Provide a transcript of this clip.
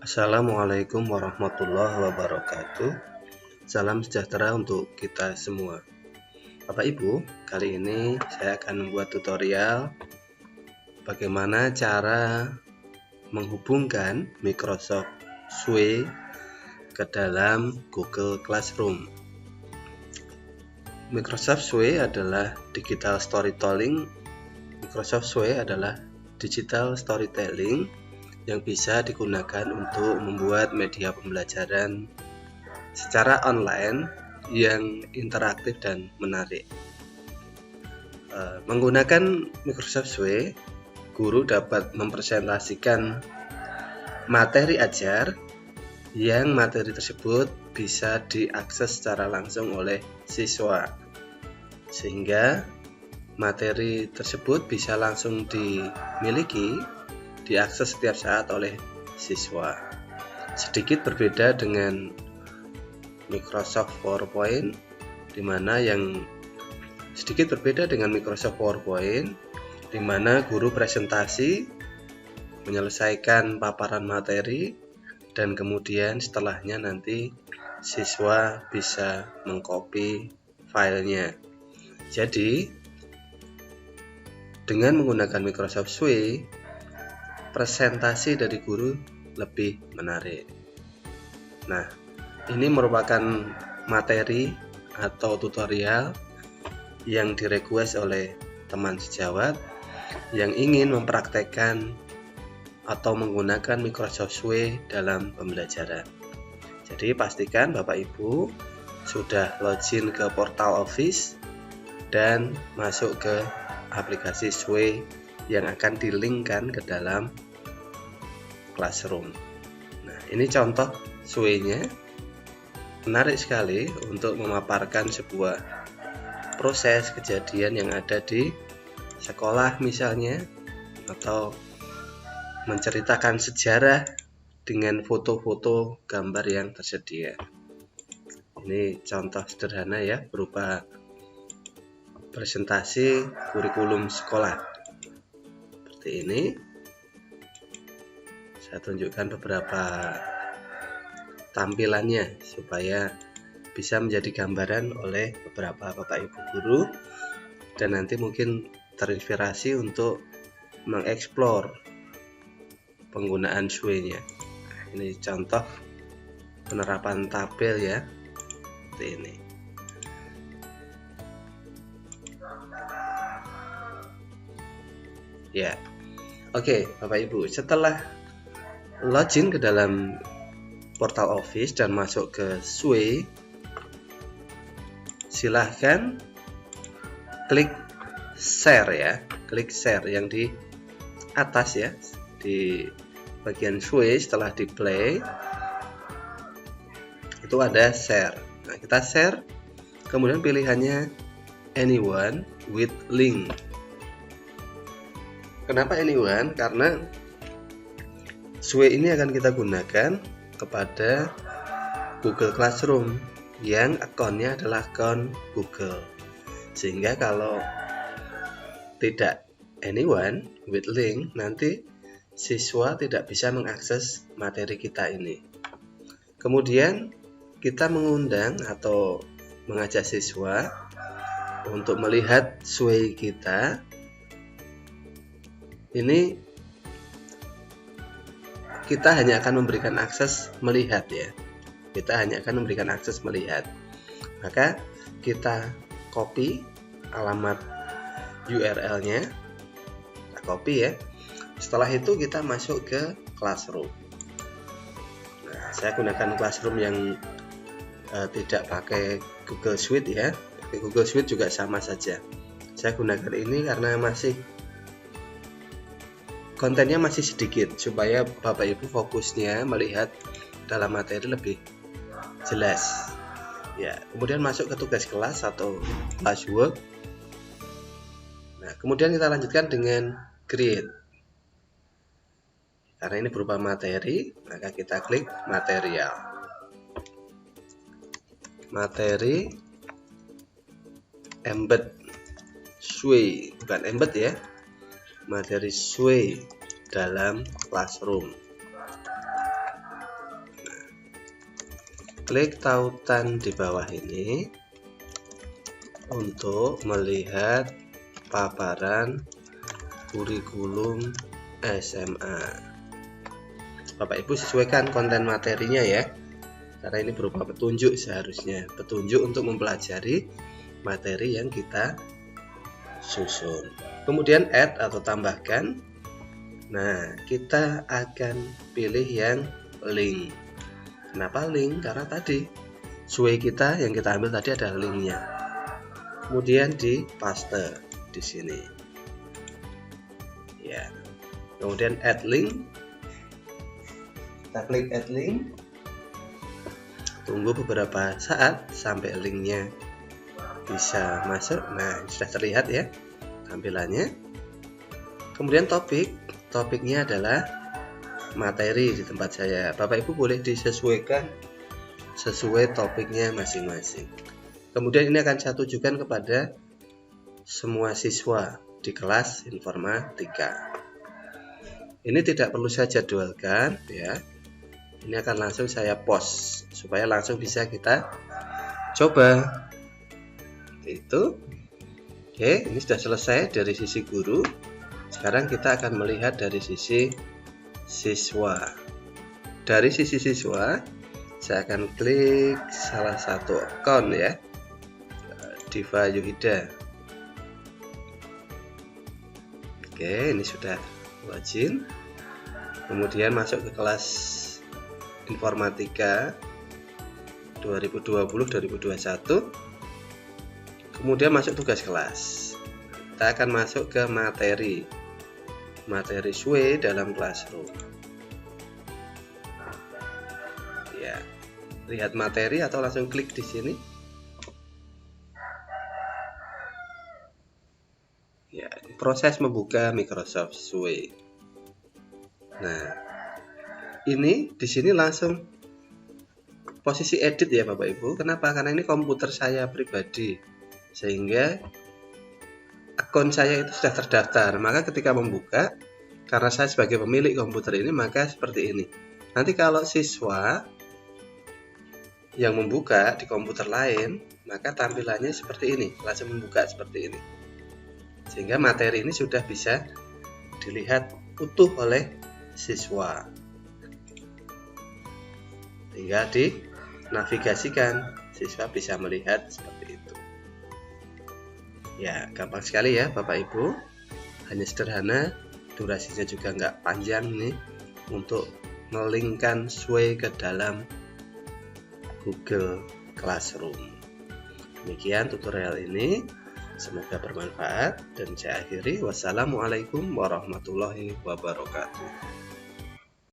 Assalamualaikum warahmatullahi wabarakatuh. Salam sejahtera untuk kita semua. Bapak Ibu, kali ini saya akan membuat tutorial bagaimana cara menghubungkan Microsoft Suite ke dalam Google Classroom. Microsoft Suite adalah digital storytelling. Microsoft Suite adalah digital storytelling yang bisa digunakan untuk membuat media pembelajaran secara online yang interaktif dan menarik. Menggunakan Microsoft Suite, guru dapat mempresentasikan materi ajar yang materi tersebut bisa diakses secara langsung oleh siswa, sehingga materi tersebut bisa langsung dimiliki, diakses setiap saat oleh siswa. Sedikit berbeda dengan Microsoft PowerPoint, di mana guru presentasi, menyelesaikan paparan materi, dan kemudian setelahnya nanti siswa bisa mengcopy filenya. Jadi dengan menggunakan Microsoft Suite, presentasi dari guru lebih menarik. Nah, ini merupakan materi atau tutorial yang direquest oleh teman sejawat yang ingin mempraktekkan atau menggunakan Microsoft Suite dalam pembelajaran. Jadi pastikan Bapak Ibu sudah login ke portal Office dan masuk ke aplikasi Suite yang akan dilinkkan ke dalam Classroom. Nah, ini contoh Suite-nya. Menarik sekali untuk memaparkan sebuah proses kejadian yang ada di sekolah misalnya, atau menceritakan sejarah dengan foto-foto gambar yang tersedia. Ini contoh sederhana ya, berupa presentasi kurikulum sekolah. Seperti ini. Saya tunjukkan beberapa tampilannya supaya bisa menjadi gambaran oleh beberapa Bapak Ibu guru, dan nanti mungkin terinspirasi untuk mengeksplor penggunaan Suite-nya. Ini contoh penerapan tabel ya, seperti ini. Ya, oke Bapak Ibu, setelah login ke dalam portal Office dan masuk ke Suite, silahkan klik share ya, klik share yang di atas ya, di bagian Suite. Setelah di play itu ada share. Nah, kita share, kemudian pilihannya anyone with link. Kenapa anyone? Karena Suite ini akan kita gunakan kepada Google Classroom yang akunnya adalah akun Google, sehingga kalau tidak anyone with link, nanti siswa tidak bisa mengakses materi kita ini. Kemudian kita mengundang atau mengajak siswa untuk melihat Suite kita. Ini kita hanya akan memberikan akses melihat ya. Kita hanya akan memberikan akses melihat. Maka kita copy alamat URL-nya. Kita copy ya. Setelah itu kita masuk ke Classroom. Nah, saya gunakan Classroom yang tidak pakai Google Suite ya. Pakai Google Suite juga sama saja. Saya gunakan ini karena kontennya masih sedikit, supaya Bapak Ibu fokusnya melihat dalam materi lebih jelas ya. Kemudian masuk ke tugas kelas atau classwork. Nah, kemudian kita lanjutkan dengan create. Karena ini berupa materi, maka kita klik material. Materi embed Suite, bukan embed ya, materi Suite dalam Classroom. klik tautan di bawah ini untuk melihat paparan kurikulum SMA. Bapak Ibu sesuaikan konten materinya ya, karena ini berupa petunjuk, seharusnya petunjuk untuk mempelajari materi yang kita susun. Kemudian add atau tambahkan. Nah, kita akan pilih yang link. Kenapa link? Karena tadi sway kita yang kita ambil tadi ada linknya. Kemudian di paste di sini. Ya. Kemudian add link. Kita klik add link. Tunggu beberapa saat sampai linknya bisa masuk. Nah, sudah terlihat ya tampilannya. Kemudian topiknya adalah materi di tempat saya. Bapak Ibu boleh disesuaikan sesuai topiknya masing-masing. Kemudian ini akan saya tujukan kepada semua siswa di kelas informatika. Ini tidak perlu saya jadwalkan ya. Ini akan langsung saya post supaya langsung bisa kita coba. Itu. Oke, ini sudah selesai dari sisi guru. Sekarang kita akan melihat dari sisi siswa. Dari sisi siswa, saya akan klik salah satu akun ya, Diva Yuhida. Oke, ini sudah login. Kemudian masuk ke kelas informatika 2020-2021. Kemudian masuk tugas kelas. Kita akan masuk ke materi SWE dalam Classroom. Ya, lihat materi atau langsung klik di sini. Ya, proses membuka Microsoft SWE. Nah, ini di sini langsung posisi edit ya Bapak Ibu. Kenapa? Karena ini komputer saya pribadi, sehingga akun saya itu sudah terdaftar. Maka ketika membuka, karena saya sebagai pemilik komputer ini, maka seperti ini. Nanti kalau siswa yang membuka di komputer lain, maka tampilannya seperti ini, langsung membuka seperti ini. Sehingga materi ini sudah bisa dilihat utuh oleh siswa. Tinggal dinavigasikan, siswa bisa melihat seperti itu. Ya, gampang sekali ya Bapak Ibu. Hanya sederhana, durasinya juga nggak panjang nih untuk melingkan SWE ke dalam Google Classroom. Demikian tutorial ini, semoga bermanfaat dan saya akhiri. Wassalamualaikum warahmatullahi wabarakatuh.